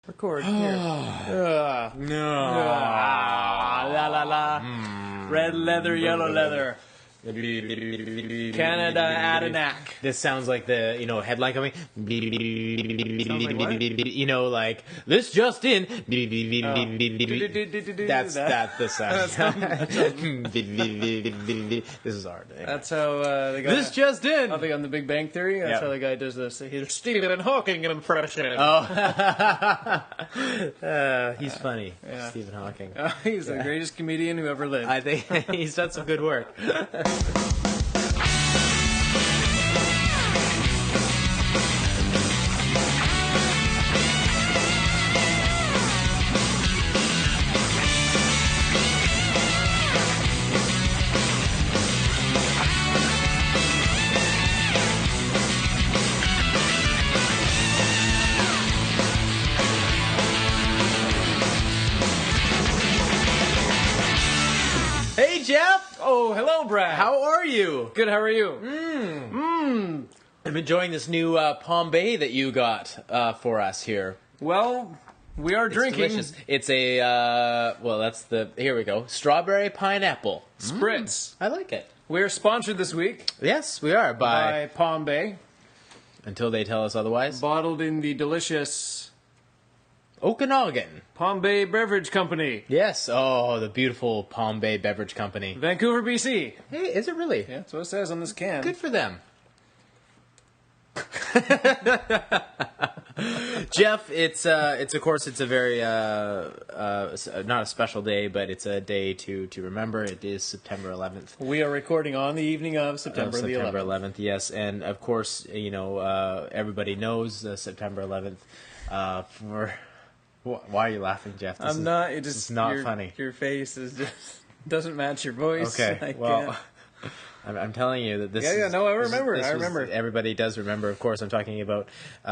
Record here. No. La la la. Red leather, yellow leather. Canada Adinak. This sounds like the, headline coming. like what? Like, this just in. That's the sound. This is hard. That's how the guy... This just in. I think on The Big Bang Theory, that's how the guy does this. He's Stephen Hawking impression. Oh. He's funny. Yeah. Stephen Hawking. He's the greatest comedian who ever lived. I think he's done some good work. Hey, Jeff! Oh, hello, Brad. How are you? Good, how are you? I'm enjoying this new Palm Bay that you got for us here. Well, we are drinking... Delicious. It's a, here we go, strawberry pineapple. Spritz. I like it. We're sponsored this week Yes, we are, by Palm Bay. until they tell us otherwise, Bottled in the delicious Okanagan. Palm Bay Beverage Company. Yes, oh, the beautiful Palm Bay Beverage Company. Vancouver, BC. Hey, is it really? Yeah, that's what it says on this can. Good for them. Jeff, it's of course it's a very not a special day, but it's a day to remember. It is September 11th. We are recording on the evening of September the 11th. September 11th, yes, and of course everybody knows September 11th. Why are you laughing, Jeff? I'm not. It's not funny. Your face is just doesn't match your voice. Okay, well. I'm telling you that this I remember. Everybody does remember, of course. I'm talking about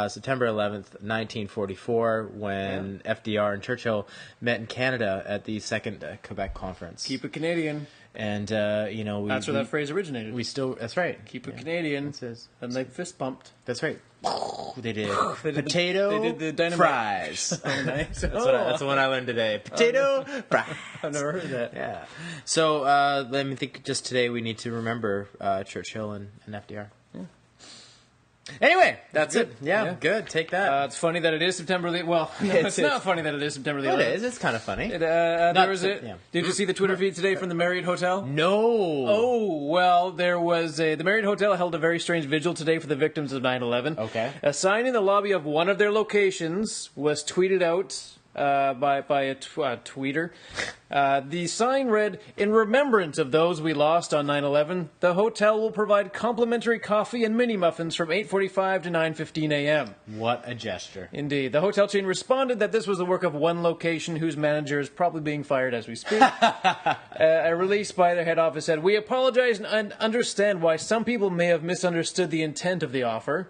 September 11th, 1944, when FDR and Churchill met in Canada at the second Quebec conference. Keep it Canadian. And, that's where that phrase originated. That's right. Keep it Canadian. It says. And they fist bumped. That's right. They did potato they did the dynamite fries. Oh, nice. That's the one I learned today. Potato fries. I've never heard that. Yeah. So let me think. Just today, we need to remember Churchill and FDR. Yeah. Anyway, that's it. Yeah, good. Take that. It's funny that it is September the... Well, no, it's not funny that it is September the 11th. It is. It's kind of funny. Did you see the Twitter feed today from the Marriott Hotel? No. Oh, well, there was the Marriott Hotel held a very strange vigil today for the victims of 9/11. Okay. A sign in the lobby of one of their locations was tweeted out by a tweeter. The sign read, "In remembrance of those we lost on 9/11, the hotel will provide complimentary coffee and mini muffins from 8:45 to 9:15 a.m. What a gesture. Indeed. The hotel chain responded that this was the work of one location whose manager is probably being fired as we speak. A release by their head office said, "We apologize and understand why some people may have misunderstood the intent of the offer."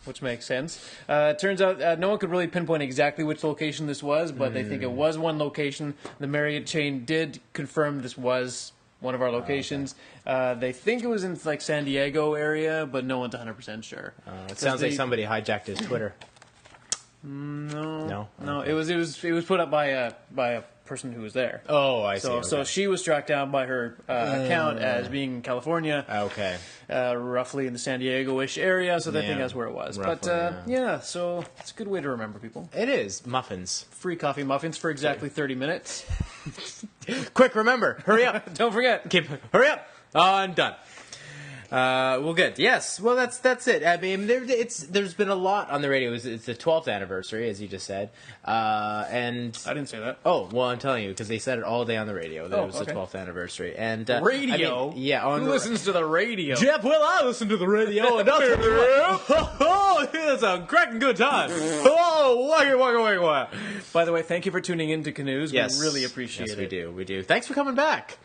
Which makes sense. It turns out no one could really pinpoint exactly which location this was, but they think it was one location. The Marriott chain did confirm this was one of our locations. They think it was in San Diego area, but no one's 100% sure. It sounds like somebody hijacked his Twitter. No. Okay. It was put up by a person who was there. Oh, I see. Okay. So she was tracked down by her account as being in California. Okay. Roughly in the San Diego-ish area, so they think that's where it was. Roughly, but so it's a good way to remember people. It is. Muffins. Free coffee muffins for exactly 30 minutes. Quick, remember. Hurry up. Don't forget. Hurry up. I'm done. Well, good. Yes. Well, that's it. I mean, there's been a lot on the radio. It's the 12th anniversary, as you just said, and I didn't say that. Oh, well, I'm telling you because they said it all day on the radio that it was the 12th anniversary. And radio. I mean, yeah. Who listens to the radio? Jeff, well, I listen to the radio, and I'll tell you what. Oh, it's a cracking good time. Oh, waka. By the way, thank you for tuning in to Canoes. Yes. We really appreciate it. Yes, we do. Thanks for coming back.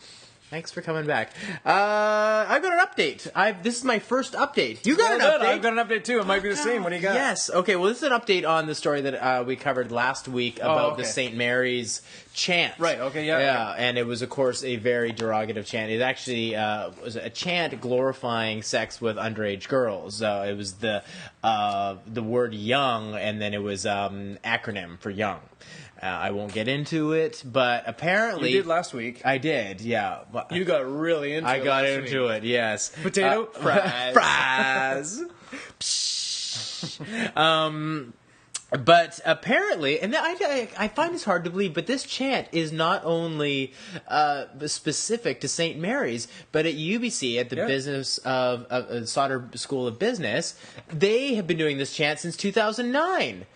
Thanks for coming back. I've got an update. This is my first update. You got an update? I've got an update too. It might be the same. What do you got? Yes. Okay, well, this is an update on the story that we covered last week about the St. Mary's chant. Right, okay, yeah. Yeah, and it was, of course, a very derogative chant. It actually was a chant glorifying sex with underage girls. It was the word young, and then it was acronym for young. I won't get into it, but apparently... You did last week. I did, yeah. You got really into it. I got into it, yes. Potato? Fries. But apparently, and I find this hard to believe, but this chant is not only specific to St. Mary's, but at UBC, at the business of Sauder School of Business, they have been doing this chant since 2009.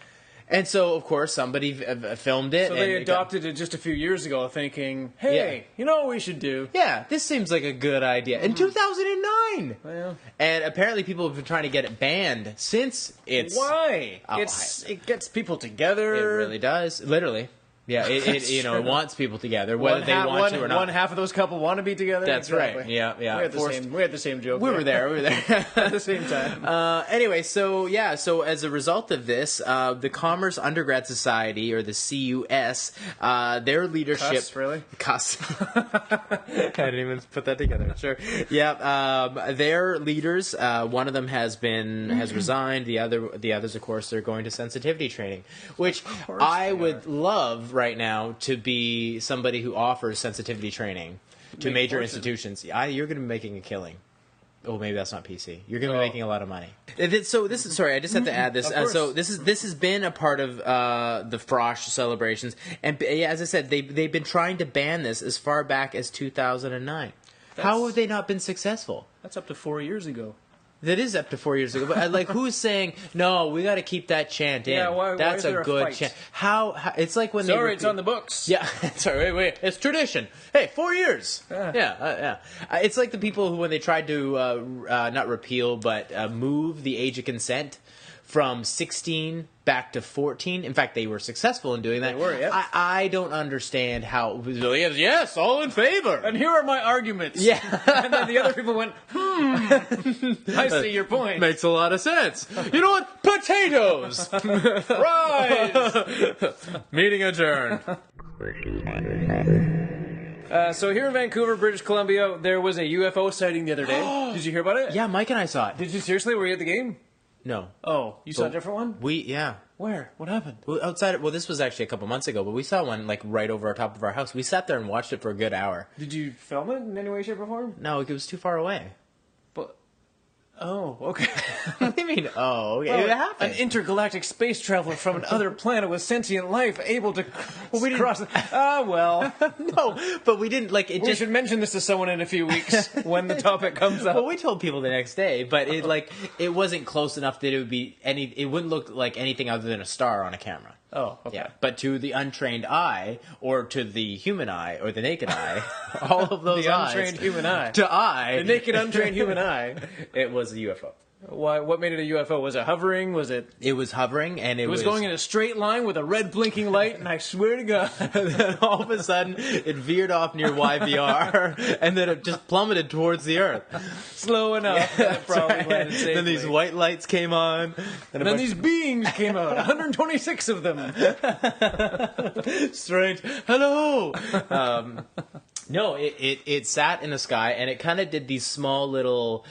And so, of course, somebody filmed it. So they adopted it just a few years ago, thinking, hey, you know what we should do? Yeah, this seems like a good idea. In 2009! Well, and apparently people have been trying to get it banned since it's... Why? It gets people together. It really does. Literally. Yeah, it wants people together, whether they want to or not. One half of those couple want to be together. That's right. Yeah. We had the same joke. We were there at the same time. Anyway, so as a result of this, the Commerce Undergrad Society, or the CUS, their leadership. Cuss, really? Cuss. I didn't even put that together. Sure. Yeah. Their leaders. One of them has resigned. The others, of course, they're going to sensitivity training, which I would love right now to be somebody who offers sensitivity training to major institutions. You're going to be making a killing. Oh, maybe that's not PC. You're going to be making a lot of money. So this is sorry. I just have to add this. So this has been a part of the Frosh celebrations, and as I said, they've been trying to ban this as far back as 2009. How have they not been successful? That's up to 4 years ago. That is up to 4 years ago, but who's saying no? We got to keep that chant in. Yeah, that's why is there a good fight? chant. How it's like when it's on the books. Yeah, sorry, wait, it's tradition. Hey, 4 years. Yeah. It's like the people who, when they tried to not repeal but move the age of consent from 16 back to 14. In fact, they were successful in doing that. They were, yeah. I don't understand how... Yes, all in favor. And here are my arguments. Yeah. And then the other people went, I see your point. Makes a lot of sense. You know what? Potatoes! Fries! Meeting adjourned. So here in Vancouver, British Columbia, there was a UFO sighting the other day. Did you hear about it? Yeah, Mike and I saw it. Did you seriously? Were you at the game? No. Oh, you saw a different one? Yeah. Where? What happened? Well, this was actually a couple months ago, but we saw one right over our top of our house. We sat there and watched it for a good hour. Did you film it in any way, shape, or form? No, it was too far away. But... Oh, okay. What do you mean, oh? Okay, well, it happened. An intergalactic space traveler from another planet with sentient life able to cross... well. No, but we didn't, We should mention this to someone in a few weeks when the topic comes up. Well, we told people the next day, but it wasn't close enough that it wouldn't look like anything other than a star on a camera. Oh, okay. Yeah, but to the untrained eye, or to the human eye, or the naked eye, all of those eyes... The untrained human eye. The naked, untrained human eye. It was a UFO. Why? What made it a UFO? Was it hovering? Was it... It was hovering, and it was going in a straight line with a red blinking light, and I swear to God... And then all of a sudden, it veered off near YVR, and then it just plummeted towards the Earth. Slow enough. Yeah, that probably landed safely. Then these white lights came on. And then these beings came out. 126 of them. Strange. Hello! No, it sat in the sky, and it kind of did these small little,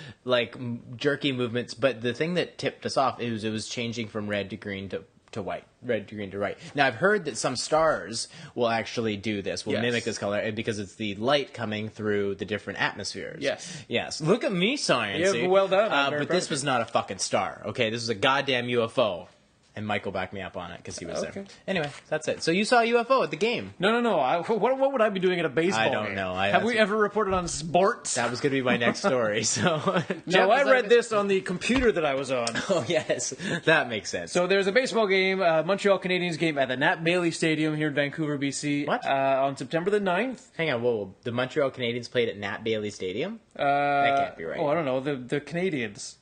jerky movements, but the thing that tipped us off, it was changing from red to green to white. Red to green to white. Now, I've heard that some stars will actually do this, will mimic this color, because it's the light coming through the different atmospheres. Yes. Look at me, science. Yeah, well done. But this was not a fucking star, okay? This was a goddamn UFO. And Michael backed me up on it because he was there. Anyway, that's it. So you saw a UFO at the game? No. What would I be doing at a baseball game? I don't know. Have we ever reported on sports? That was going to be my next story. So no, I read this on the computer that I was on. Oh, yes. That makes sense. So there's a baseball game, Montreal Canadiens game at the Nat Bailey Stadium here in Vancouver, BC. What? On September the 9th. Hang on, whoa. The Montreal Canadiens played at Nat Bailey Stadium? That can't be right. Oh, I don't know. The Canadians.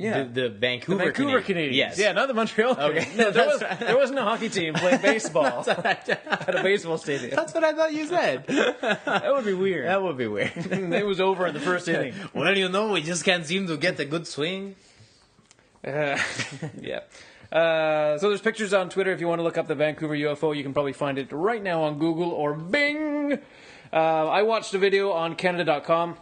Yeah. The Vancouver, Vancouver Canadians. Yes. Yeah, not the Montreal Canadiens. No, there wasn't a hockey team playing baseball at a baseball stadium. That's what I thought you said. That would be weird. That would be weird. It was over in the first inning. Well, we just can't seem to get a good swing. Yeah. So there's pictures on Twitter. If you want to look up the Vancouver UFO, you can probably find it right now on Google or Bing. I watched a video on Canada.com.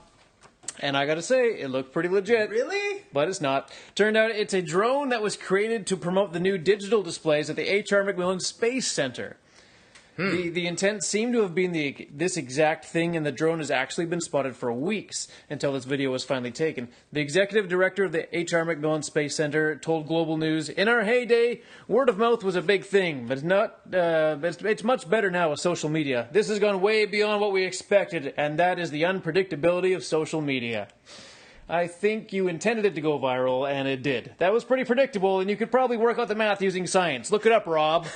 And I gotta say, it looked pretty legit. Really? But it's not. Turned out it's a drone that was created to promote the new digital displays at the H.R. MacMillan Space Center. The intent seemed to have been this exact thing, and the drone has actually been spotted for weeks until this video was finally taken. The executive director of the H.R. MacMillan Space Center told Global News, "In our heyday, word of mouth was a big thing, but it's much better now with social media. This has gone way beyond what we expected, and that is the unpredictability of social media." I think you intended it to go viral, and it did. That was pretty predictable, and you could probably work out the math using science. Look it up, Rob.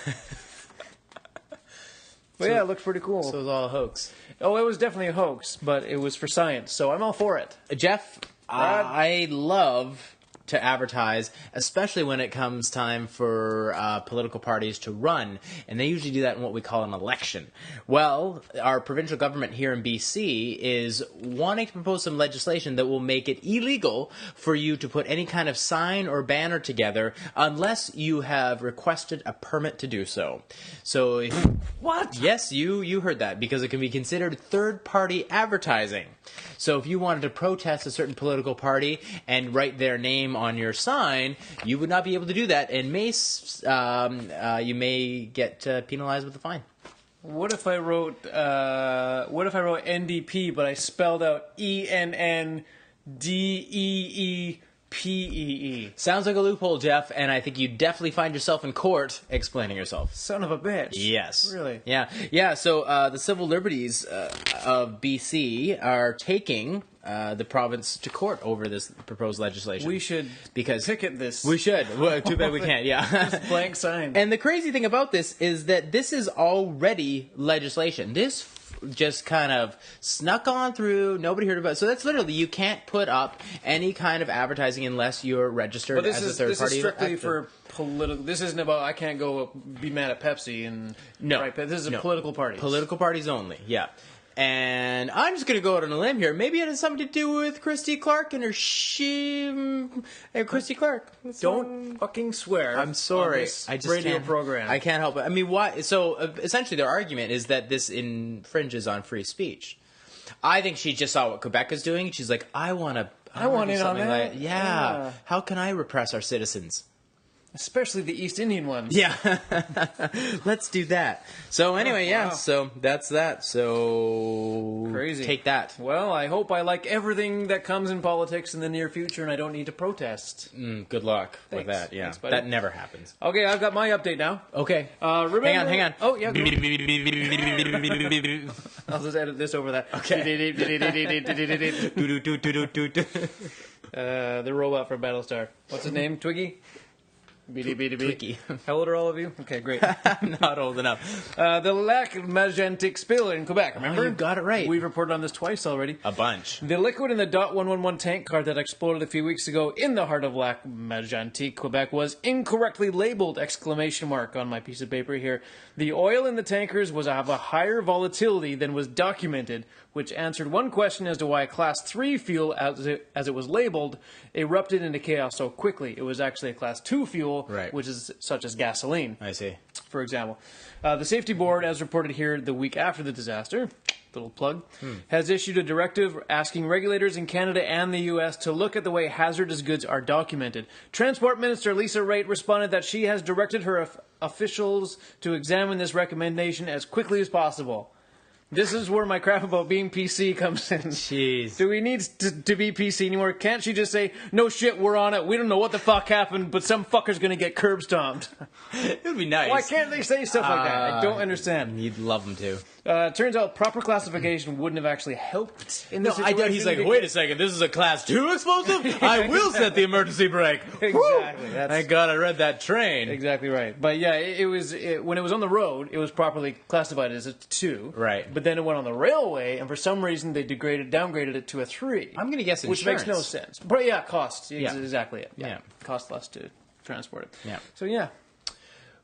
But yeah, it looked pretty cool. So it was all a hoax. Oh, it was definitely a hoax, but it was for science, so I'm all for it. Jeff, I love to advertise, especially when it comes time for political parties to run, and they usually do that in what we call an election. Well, our provincial government here in BC is wanting to propose some legislation that will make it illegal for you to put any kind of sign or banner together unless you have requested a permit to do so. So, What? Yes, you heard that, because it can be considered third-party advertising. So if you wanted to protest a certain political party and write their name on your sign, you would not be able to do that, and you may get penalized with a fine. What if I wrote NDP, but I spelled out ENNDEEPEE? Sounds like a loophole, Jeff, and I think you definitely find yourself in court explaining yourself. Son of a bitch. Yes. Really? Yeah. So the civil liberties of BC are taking the province to court over this proposed legislation. We should picket this. We should. Well, too bad we can't. Yeah. Just blank sign. And the crazy thing about this is that this is already legislation. This just kind of snuck on through. Nobody heard about it. So that's literally, you can't put up any kind of advertising unless you're registered as a third party. This is strictly for political. This isn't about, I can't go be mad at Pepsi and write. This is a political party. Political parties only. Yeah. And I'm just going to go out on a limb here. Maybe it has something to do with Christy Clark and Christy Clark. Don't fucking swear. I'm sorry. I just radio program. I can't help it. I mean, why? So essentially, their argument is that this infringes on free speech. I think she just saw what Quebec is doing. She's like, I want in on that. Yeah. How can I repress our citizens? Especially the East Indian ones. Yeah. Let's do that. So anyway, wow. So that's that. So crazy. Take that. Well, I hope I like everything that comes in politics in the near future and I don't need to protest. Good luck with that. Yeah. Thanks, that never happens. Okay, I've got my update now. Okay. Hang on. Oh, yeah. Hang I'll just edit this over that. Okay. The robot from Battlestar. What's his name? Twiggy? Twiggy. How old are all of you? Okay, great. I'm not old enough. The Lac Magentic spill in Quebec, remember? Oh, you got it right. We've reported on this twice already. A bunch. The liquid in the .111 tank car that exploded a few weeks ago in the heart of Lac Magentic, Quebec, was incorrectly labeled ! On my piece of paper here. The oil in the tankers was of a higher volatility than was documented, which answered one question as to why a Class 3 fuel, as it was labeled, erupted into chaos so quickly. It was actually a Class 2 fuel, right, which is such as gasoline. I see. For example. The safety board, as reported here the week after the disaster, little plug, has issued a directive asking regulators in Canada and the U.S. to look at the way hazardous goods are documented. Transport Minister Lisa Raitt responded that she has directed her officials to examine this recommendation as quickly as possible. This is where my crap about being PC comes in. Jeez. Do we need to be PC anymore? Can't she just say, no shit, we're on it. We don't know what the fuck happened, but some fucker's going to get curb stomped. It would be nice. Why can't they say stuff like that? I don't understand. You'd love them to. Turns out proper classification wouldn't have actually helped in this I situation. doubt he's like, wait a second, this is a class 2 explosive? I will set the emergency brake. Exactly. Thank God I read that train. Exactly right. But yeah, when it was on the road, it was properly classified as a 2. Right. But then it went on the railway, and for some reason they downgraded it to a 3. I'm going to guess insurance. Which makes no sense. But yeah, cost. Yeah. Exactly it. Yeah. Cost less to transport it. Yeah. So yeah.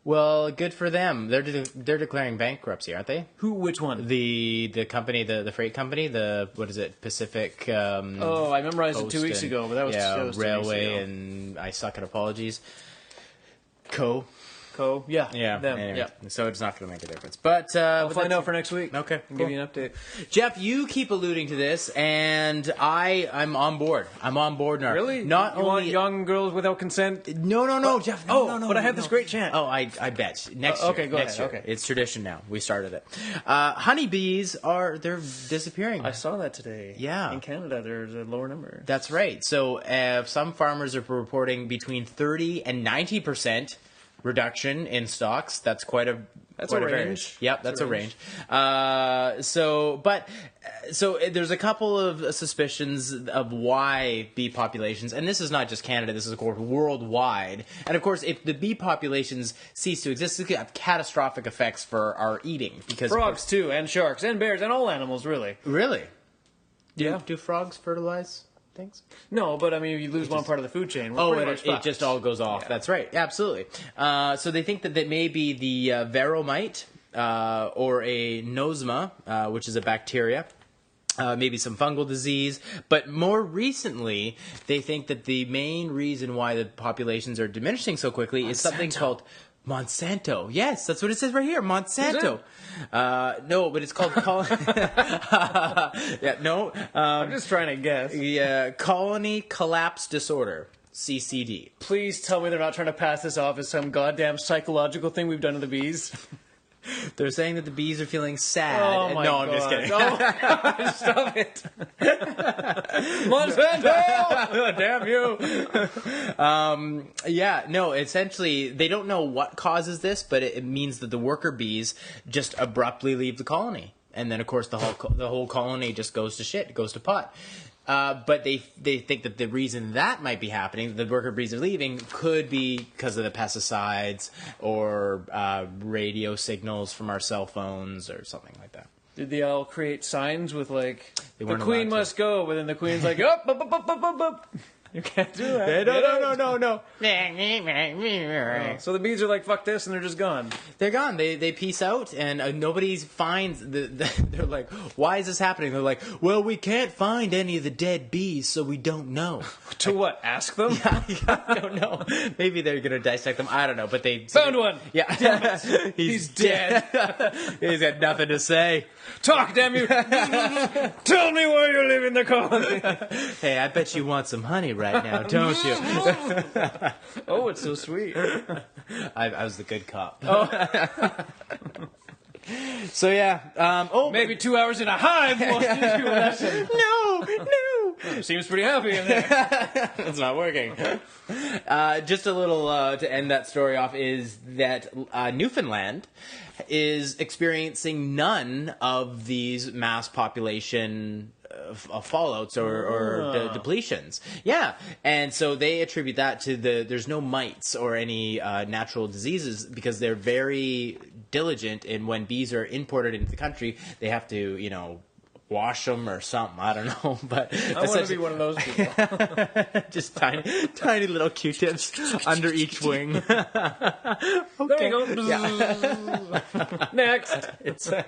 Well, good for them. They're declaring bankruptcy, aren't they? Which one? The company, the freight company, what is it, Pacific? I memorized it 2 weeks ago, but that was railway, 2 weeks ago. and I suck at apologies. Yeah. Them. Anyway, yeah. So it's not going to make a difference. But I'll find out for next week. Okay, I'll cool. give you an update. Jeff, you keep alluding to this, and I'm on board. I'm on board now. Really? Not you only want young girls without consent? No, Jeff. No. But I have this great chant. Oh, I bet next year. Okay, go next ahead. Year. Okay. It's tradition now. We started it. Honeybees they're disappearing. I saw that today. Yeah. In Canada, there's a lower number. That's right. So some farmers are reporting between 30 and 90% reduction in stocks. That's quite a range. Yep, that's a range. So there's a couple of suspicions of why bee populations, and this is not just Canada, this is of course worldwide. And of course, if the bee populations cease to exist, it could have catastrophic effects for our eating. Because frogs too, and sharks, and bears, and all animals, really. Really? Yeah. Do frogs fertilize things? No, but I mean, if you lose one part of the food chain, it just all goes off. Yeah. That's right. Absolutely. So they think that may be the veromite or a nosma, which is a bacteria. Maybe some fungal disease. But more recently, they think that the main reason why the populations are diminishing so quickly is something called Monsanto. Yes, that's what it says right here. Monsanto. No, but it's called I'm just trying to guess. Yeah, colony collapse disorder. CCD. Please tell me they're not trying to pass this off as some goddamn psychological thing we've done to the bees. They're saying that the bees are feeling sad. Oh my God. I'm just kidding. Oh, stop it. Monsanto! Damn you. Essentially, they don't know what causes this, but it means that the worker bees just abruptly leave the colony. And then, of course, the whole colony just goes to shit, goes to pot. But they think that the reason that might be happening, the worker bees are leaving, could be because of the pesticides or radio signals from our cell phones or something like that. Did they all create signs with like, the weren't queen allowed to. must go, but then the queen's like, up. You can't do that. No. So the bees are like, fuck this, and they're just gone. They're gone. They peace out, and nobody finds. They're like, why is this happening? They're like, well, we can't find any of the dead bees, so we don't know. To what? Ask them? I don't know. Maybe they're gonna dissect them. I don't know. But they Found one. Yeah, he's dead. He's got nothing to say. Talk, damn you! Tell me why you're leaving the colony. Hey, I bet you want some honey right now, don't you? Oh, it's so sweet. I was the good cop. Oh. So yeah. Maybe 2 hours in a hive will teach you a lesson. No. Seems pretty happy in there. It's not working. Just a little to end that story off is that Newfoundland is experiencing none of these mass population fallouts or depletions. Yeah. And so they attribute that to there's no mites or any natural diseases because they're very diligent in when bees are imported into the country, they have to, wash them or something. I don't know, but I want to be one of those people. Just tiny little Q-tips under each wing. Okay. There you go. Yeah. Next. It's a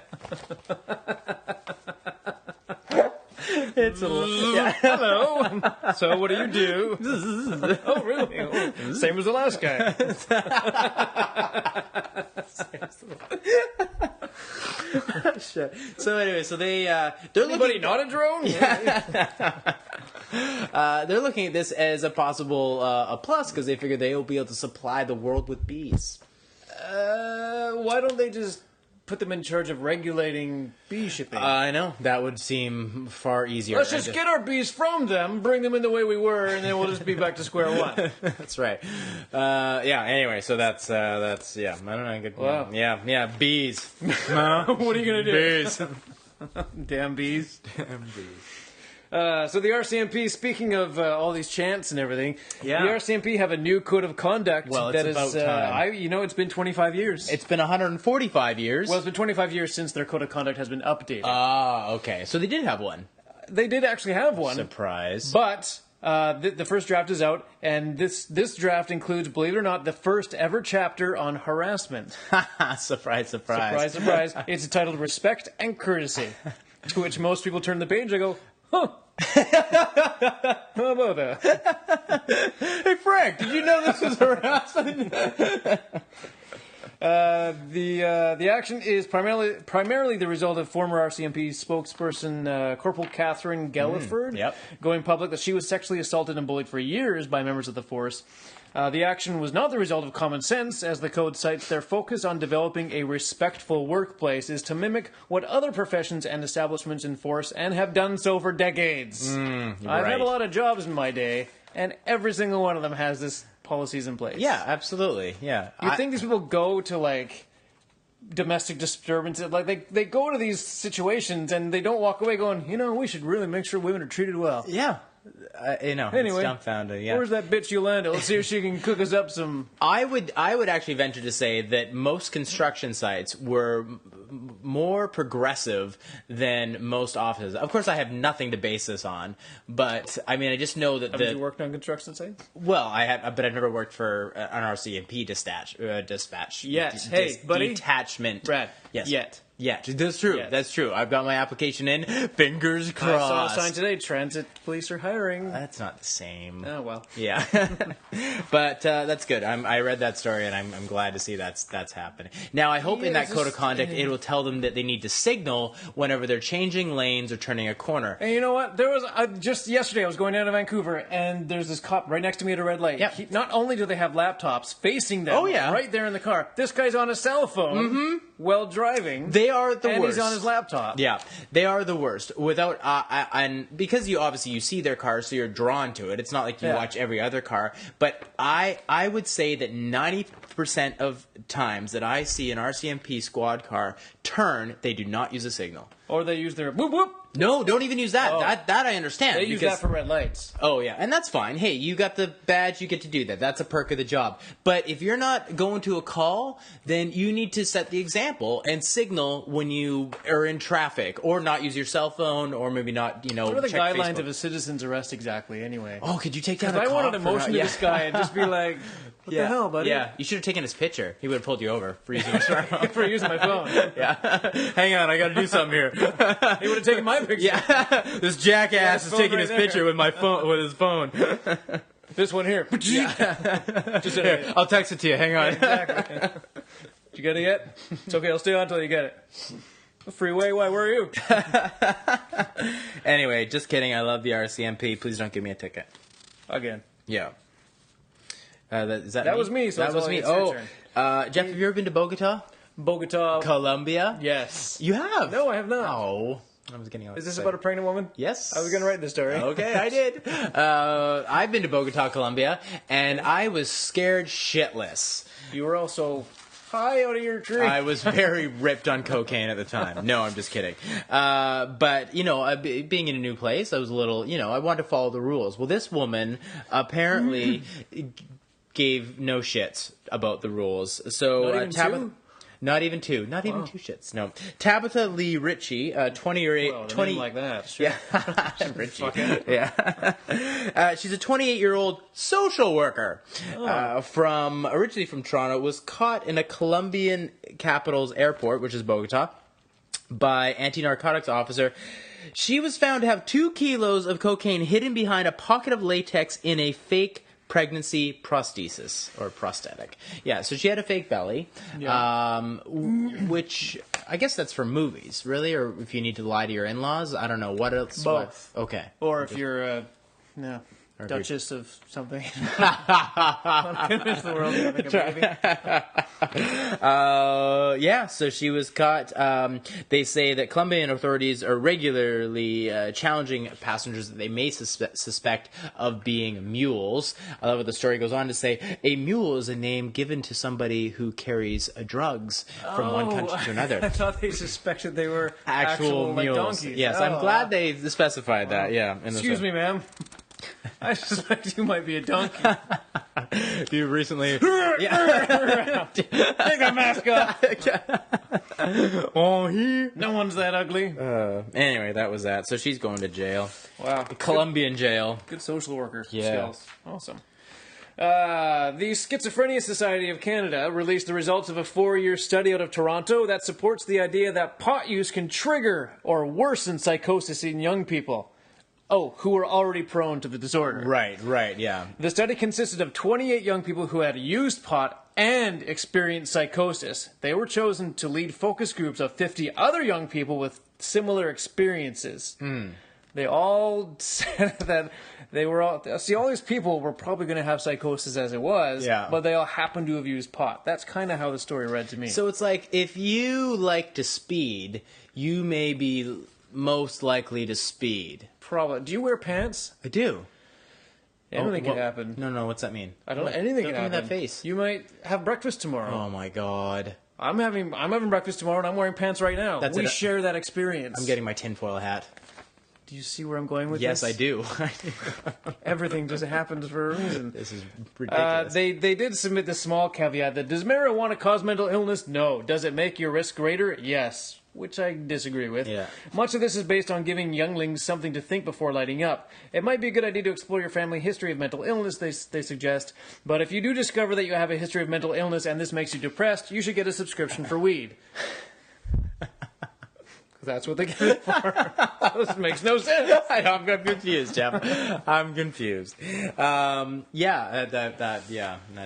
little. Yeah. Hello. So what do? Oh, really? Oh, same as the last guy. Shit. So anyway, they're Anybody looking. not a drone? They're looking at this as a possible a plus because they figure they'll be able to supply the world with bees. Why don't they just put them in charge of regulating bee shipping. I know. That would seem far easier. Let's just get our bees from them, bring them in the way we were, and then we'll just be back to square one. That's right. Yeah, anyway, so that's I don't know. Good. Wow. Yeah, bees. What are you going to do? Bees. Damn bees. Damn bees. So the RCMP, speaking of all these chants and everything, Yeah. the RCMP have a new code of conduct. Well, it's that about is, time. it's been 25 years. It's been 145 years. Well, it's been 25 years since their code of conduct has been updated. Okay. So they did have one. They did actually have one. Surprise. But the first draft is out, and this draft includes, believe it or not, the first ever chapter on harassment. Surprise, surprise. Surprise, surprise. It's entitled Respect and Courtesy, to which most people turn the page and go, huh. How about that? Hey, Frank, did you know this was harassment? The action is primarily the result of former RCMP spokesperson Corporal Catherine Gelliford yep. going public that she was sexually assaulted and bullied for years by members of the force. The action was not the result of common sense, as the code cites their focus on developing a respectful workplace is to mimic what other professions and establishments enforce and have done so for decades. I've had a lot of jobs in my day, and every single one of them has this policies in place. Yeah, absolutely. Yeah. You think these people go to, like, domestic disturbances? Like, they go to these situations and they don't walk away going, we should really make sure women are treated well. Yeah. Anyway, it's dumbfounding. Yeah. Where's that bitch Yolanda? Let's see if she can cook us up some... I would actually venture to say that most construction sites were more progressive than most offices. Of course, I have nothing to base this on, but I mean, I just know that Have you worked on construction sites? Well, I have, but I've never worked for an RCMP dispatch. Yes. Hey, buddy. Detachment. Brad. Yes. Yet. Yeah, that's true. Yes. That's true. I've got my application in. Fingers crossed. I saw a sign today. Transit police are hiring. That's not the same. Oh well. Yeah, but that's good. I read that story and I'm glad to see that's happening. Now I hope in that code of conduct it will tell them that they need to signal whenever they're changing lanes or turning a corner. And you know what? There was just yesterday I was going down to Vancouver and there's this cop right next to me at a red light. Yep. Not only do they have laptops facing them, Oh, yeah. right there in the car. This guy's on a cell phone while driving. They are the and worst. He's on his laptop. Yeah, they are the worst. Without and because you see their car, so you're drawn to it. It's not like you watch every other car. But I would say that 90% of times that I see an RCMP squad car turn, they do not use a signal. Or they use their whoop whoop. No, don't even use that. Oh. That I understand. They use that for red lights. Oh, yeah, and that's fine. Hey, you got the badge, you get to do that. That's a perk of the job. But if you're not going to a call, then you need to set the example and signal when you are in traffic, or not use your cell phone, or maybe not, What are the check guidelines Facebook. of a citizen's arrest exactly, anyway? Oh, could you take down a I cop wanted to for motion to this guy and just be like, what the hell, buddy? Yeah, you should have taken his picture. He would have pulled you over for using your smartphone. For using my phone. Yeah. Hang on, I got to do something here. He would have taken my picture. Yeah. This jackass is phone taking right his there. picture with my phone, with his phone. This one here. Just Here, I'll text it to you. Hang on. Exactly. You got it yet? It's okay. I'll stay on until you get it. The freeway? Why? Where are you? Anyway, just kidding. I love the RCMP. Please don't give me a ticket. Again. Yeah. That was me, so that it's was all- me. it's your Jeff, have you ever been to Bogota, Bogota. Colombia? Yes. You have? No, I have not. Oh, I was getting. Is this about a pregnant woman? Yes. I was going to write this story. Okay, I did. I've been to Bogota, Colombia, and I was scared shitless. You were also high out of your tree. I was very ripped on cocaine at the time. No, I'm just kidding. But, being in a new place, I was a little, I wanted to follow the rules. Well, this woman apparently gave no shits about the rules. So, Not even two? Not even two. Not even two shits. No. Tabitha Lee Ritchie, 20 Well, a name like that. Sure. Yeah, Ritchie. Fucking- Yeah, she's a 28-year-old social worker originally from Toronto. Was caught in a Colombian capital's airport, which is Bogota, by anti-narcotics officer. She was found to have 2 kilos of cocaine hidden behind a pocket of latex in a fake pregnancy prosthesis or prosthetic. Yeah, so she had a fake belly, which I guess that's for movies, really, or if you need to lie to your in-laws. I don't know what else. Both. Okay. Or if you're, no. Duchess of something. Convince the world to make a baby. Yeah, so she was caught. They say that Colombian authorities are regularly challenging passengers that they may suspect of being mules. I love what the story goes on to say. A mule is a name given to somebody who carries drugs from one country to another. I thought they suspected they were Actual mules. like donkeys. Yes, I'm glad they specified that. Yeah. Excuse me, ma'am. I suspect you might be a donkey. You recently... Yeah. Take that mask off. Oh, No one's that ugly. Anyway, that was that. So she's going to jail. Wow. Colombian jail. Good social worker Yeah. skills. Awesome. The Schizophrenia Society of Canada released the results of a 4-year study out of Toronto that supports the idea that pot use can trigger or worsen psychosis in young people. Oh, who are already prone to the disorder. Right, yeah. The study consisted of 28 young people who had used pot and experienced psychosis. They were chosen to lead focus groups of 50 other young people with similar experiences. They all said that they were all... See, all these people were probably going to have psychosis as it was, but they all happened to have used pot. That's kind of how the story read to me. So it's like, if you like to speed, you may be most likely to speed. Probably. Do you wear pants? I do. Anything can happen. No, what's that mean? I don't know. Anything can Look at happen. that face. You might have breakfast tomorrow. Oh my god. I'm having breakfast tomorrow and I'm wearing pants right now. We share that experience. I'm getting my tinfoil hat. Do you see where I'm going with Yes, this? I do. Everything just happens for a reason. This is ridiculous. They did submit the small caveat that does marijuana cause mental illness? No. Does it make your risk greater? Yes. Which I disagree with. Yeah. Much of this is based on giving younglings something to think before lighting up. It might be a good idea to explore your family history of mental illness, they suggest. But if you do discover that you have a history of mental illness and this makes you depressed, you should get a subscription for weed. That's what they get it for. This makes no sense. I'm confused, Jeff. I'm confused. That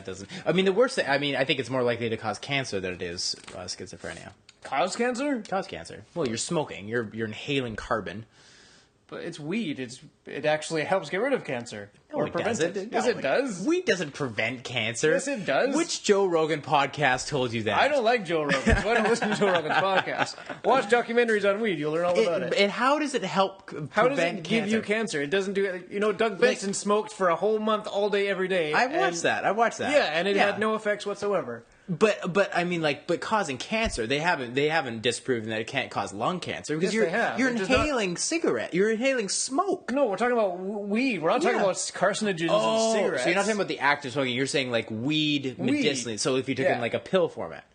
doesn't. I mean, the worst thing. I mean, I think it's more likely to cause cancer than it is schizophrenia. Cause cancer? Cause cancer. Well, you're smoking. You're inhaling carbon. But it's weed. It actually helps get rid of cancer. No, or it prevent doesn't. it. Yes, it does. Weed doesn't prevent cancer. Yes, it does. Which Joe Rogan podcast told you that? I don't like Joe Rogan, so I don't listen to Joe Rogan's podcast. Watch documentaries on weed. You'll learn all about it. And how does it help prevent How does it give cancer? you cancer? It doesn't do it. You know, Doug Benson smoked for a whole month, all day, every day. I watched that. Yeah, and it had no effects whatsoever. But I mean, but causing cancer, they haven't disproven that it can't cause lung cancer because Yes, you're inhaling cigarette, you're inhaling smoke. No, we're talking about weed. We're not talking about carcinogens and cigarettes. So you're not talking about the act of smoking. You're saying like weed medicinally. So if you took it in like a pill format.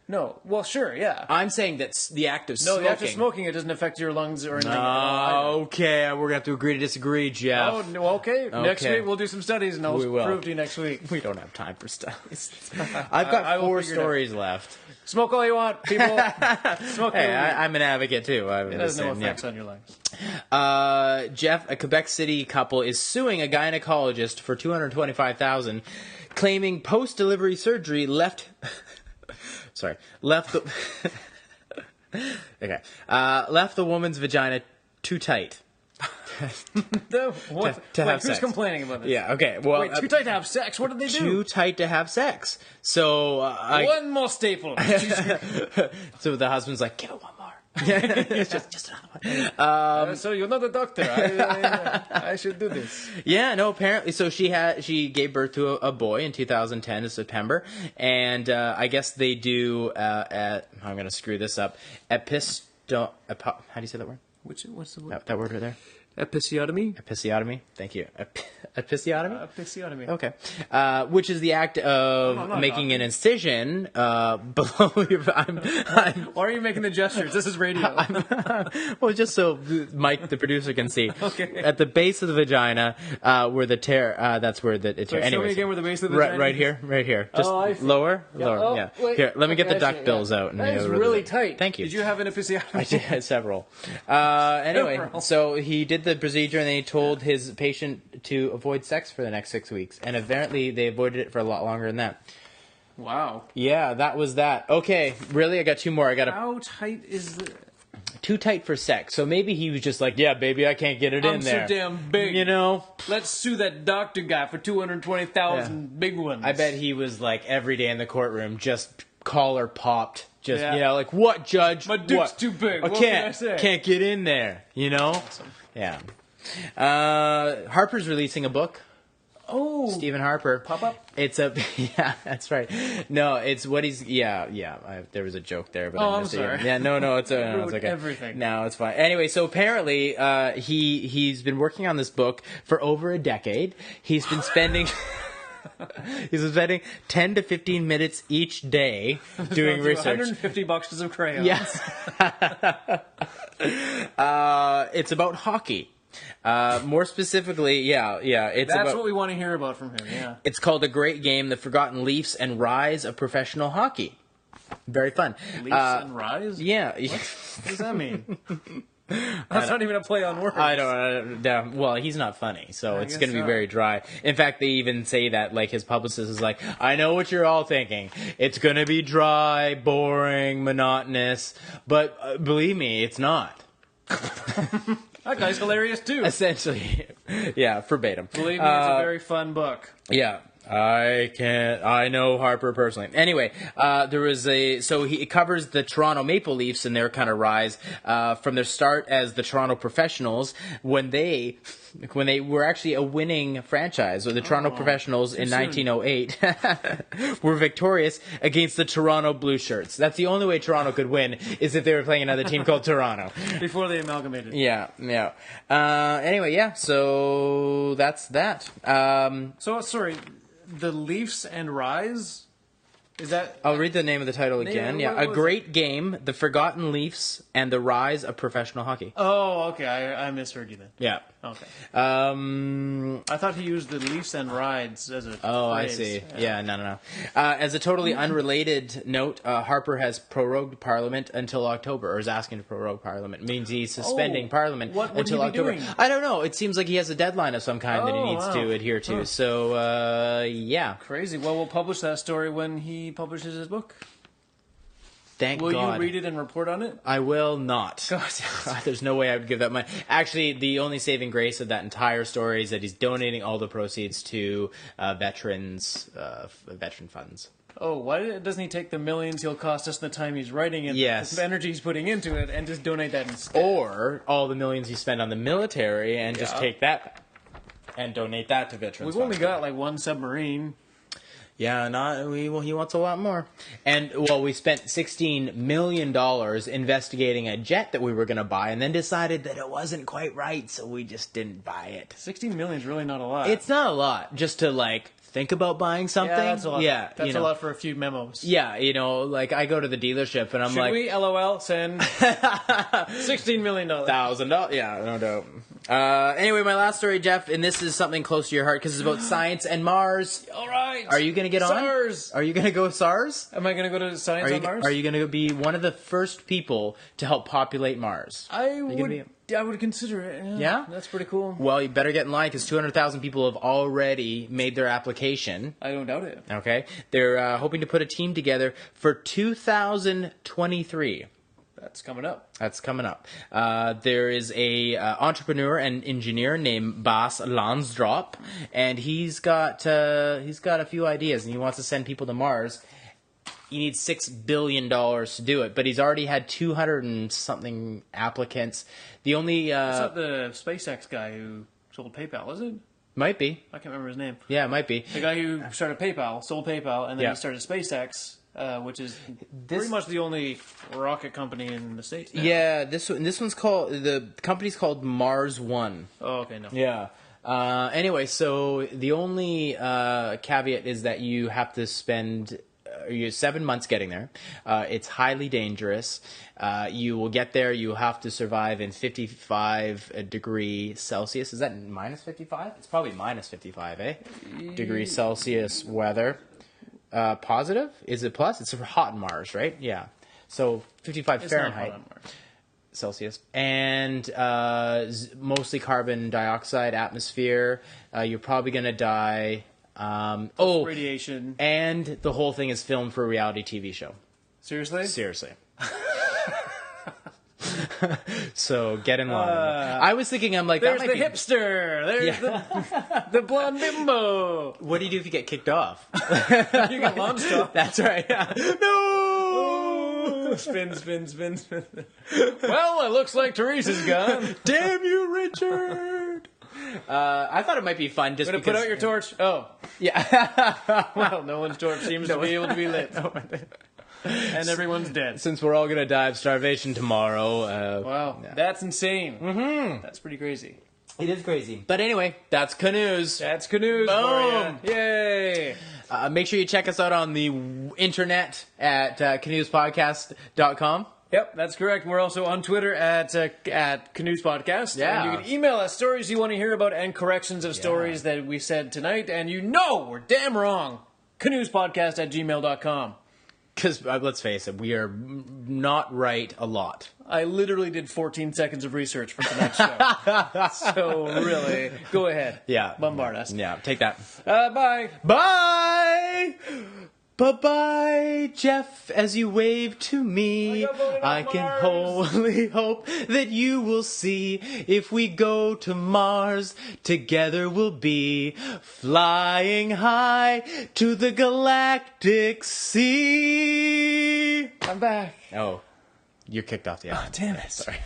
No, well, sure, yeah. I'm saying that's the act of smoking. No, the act of smoking, it doesn't affect your lungs or anything. Okay, we're going to have to agree to disagree, Jeff. Oh, no, okay. Next week we'll do some studies and I'll prove to you next week. We don't have time for studies. I've got 4 stories left. Smoke all you want, people. Smoke Hey, I'm an advocate too. It has no effects on your lungs. Jeff, a Quebec City couple is suing a gynecologist for $225,000, claiming post-delivery surgery left the left the woman's vagina too tight. To have sex. Who's complaining about this? Yeah, okay. Well, wait, too tight to have sex? What did they do? Too tight to have sex. So one more staple. So the husband's like, give it one more. just another one. So you're not a doctor. I should do this. Yeah, no. Apparently, so she gave birth to a boy in 2010 in September, and I guess they do. I'm going to screw this up. How do you say that word? What's the word? That word right there. Episiotomy? Episiotomy. Thank you. Episiotomy? Episiotomy. Okay. Which is the act of making an incision below your... Why are you making the gestures? This is radio. Well, just so Mike, the producer, can see. Okay. At the base of the vagina, where the tear... that's where the tear... Show me again where the base of the vagina Right here. Just lower. Yeah. Wait. Here, let me get the duckbills out. And that is really tight. Thank you. Did you have an episiotomy? I did have several. Anyway, so he did the procedure and then he told his patient to avoid sex for the next 6 weeks. And apparently they avoided it for a lot longer than that. Wow. Yeah, that was that. Okay, really? I got 2 more. How tight is the... too tight for sex. So maybe he was just like, yeah, baby, I can't get it in there. I'm so damn big. You know? Let's sue that doctor guy for 220,000 big ones. I bet he was like every day in the courtroom, just collar popped. Just, Yeah. you know, like, what, judge? My dick's What? too big. I What can't, can I say? Can't get in there, you know? Awesome. Yeah. Harper's releasing a book. Oh. Stephen Harper. Pop up? It's a, yeah, that's right. No, it's what he's, there was a joke there, but I missed it. sorry. Yeah, no, it's okay. Everything. No, it's fine. Anyway, so apparently, he's been working on this book for over a decade. He's been spending... He's been spending 10 to 15 minutes each day doing research. 150 boxes of crayons. Yes. It's about hockey. More specifically, it's That's about... what we want to hear about from him, yeah. It's called The Great Game, The Forgotten Leafs and Rise of Professional Hockey. Very fun. Leafs and Rise? Yeah. What does that mean? That's not even a play on words. I don't. Well, he's not funny, so it's going to be very dry. In fact, they even say that, like, his publicist is like, I know what you're all thinking. It's going to be dry, boring, monotonous, but believe me, it's not. That guy's hilarious, too. Essentially. Yeah, verbatim. Believe me, it's a very fun book. Yeah. I know Harper personally. Anyway, it covers the Toronto Maple Leafs and their kind of rise, from their start as the Toronto Professionals when they were actually a winning franchise. So the Toronto Professionals in 1908 were victorious against the Toronto Blue Shirts. That's the only way Toronto could win is if they were playing another team called Toronto. Before they amalgamated. Yeah. Anyway, yeah, so that's that. Sorry, the Leafs and Rise? Is that... I'll read the name of the title again. Yeah, A Great Game, The Forgotten Leafs, and the Rise of Professional Hockey. Oh, okay. I misheard you then. Yeah. Okay. I thought he used the Leafs and Rides as a phrase. I see. Yeah, no. As a totally unrelated note, Harper has prorogued Parliament until October, or is asking to prorogue Parliament. It means he's suspending Parliament until October. Doing? I don't know. It seems like he has a deadline of some kind that he needs to adhere to. So, yeah. Crazy. Well, we'll publish that story when he publishes his book. Thank God. Will you read it and report on it? I will not. God. There's no way I would give that money. Actually, the only saving grace of that entire story is that he's donating all the proceeds to veteran funds. Oh, why doesn't he take the millions he'll cost us in the time he's writing it, the energy he's putting into it, and just donate that instead? Or all the millions he spent on the military and just take that and donate that to veterans. We've only got like one submarine. Yeah, he wants a lot more. And, we spent $16 million investigating a jet that we were going to buy and then decided that it wasn't quite right, so we just didn't buy it. $16 million is really not a lot. It's not a lot, just to, think about buying something. Yeah, that's a lot. Yeah, that's a lot for a few memos. Yeah, I go to the dealership and I'm Should we, LOL, send $16 million? $1,000. Yeah, no doubt. Anyway, my last story, Jeff, and this is something close to your heart because it's about science and Mars. All right. Are you going to get on? SARS. Are you going to go SARS? Am I going to go to science on Mars? Are you going to be one of the first people to help populate Mars? I would consider it. Yeah? That's pretty cool. Well, you better get in line because 200,000 people have already made their application. I don't doubt it. Okay. They're hoping to put a team together for 2023. That's coming up. There is a entrepreneur and engineer named Bas Lansdorp, and he's got a few ideas, and he wants to send people to Mars. He needs $6 billion to do it, but he's already had 200 and something applicants. The only it's not the SpaceX guy who sold PayPal, is it? Might be. I can't remember his name. Yeah, it might be. The guy who started PayPal, sold PayPal, and then he started SpaceX. Which is pretty much the only rocket company in the States now. Yeah, this one's called, the company's called Mars One. Oh, okay, no. Yeah. Anyway, so the only caveat is that you have to spend 7 months getting there. It's highly dangerous. You will get there. You have to survive in 55 degrees Celsius. Is that minus 55? It's probably minus 55, degrees Celsius weather. Positive? Is it plus? It's hot in Mars, right? Yeah. So 55 Fahrenheit. Celsius. And mostly carbon dioxide atmosphere. You're probably going to die. Radiation. And the whole thing is filmed for a reality TV show. Seriously? Seriously. So get in line. I was thinking, I'm like, There's that the might be... hipster. There's the blonde bimbo. What do you do if you get kicked off? You get launched off. That's right. No! Spin, spin, spin, spin. Well, it looks like Teresa's gone. Damn you, Richard! I thought it might be fun just Gonna because... put out your torch. Oh. Yeah. Well, no one's torch seems to be able to be lit. And everyone's dead. Since we're all going to die of starvation tomorrow. Wow. Yeah. That's insane. Mm-hmm. That's pretty crazy. It is crazy. But anyway, that's Canoes. That's Canoes. Boom. For you. Yay. Make sure you check us out on the internet at canoespodcast.com. Yep, that's correct. We're also on Twitter at Canoes Podcast. Yeah. And you can email us stories you want to hear about and corrections of stories that we said tonight. And you know we're damn wrong. Canoespodcast@gmail.com. Because, let's face it, we are not right a lot. I literally did 14 seconds of research for tonight's show. So, really, go ahead. Yeah. Bombard us. Yeah, take that. Bye. Bye! Bye-bye, Jeff, as you wave to me. I can only hope that you will see. If we go to Mars, together we'll be flying high to the galactic sea. I'm back. Oh, you're kicked off the island. Damn it. Sorry.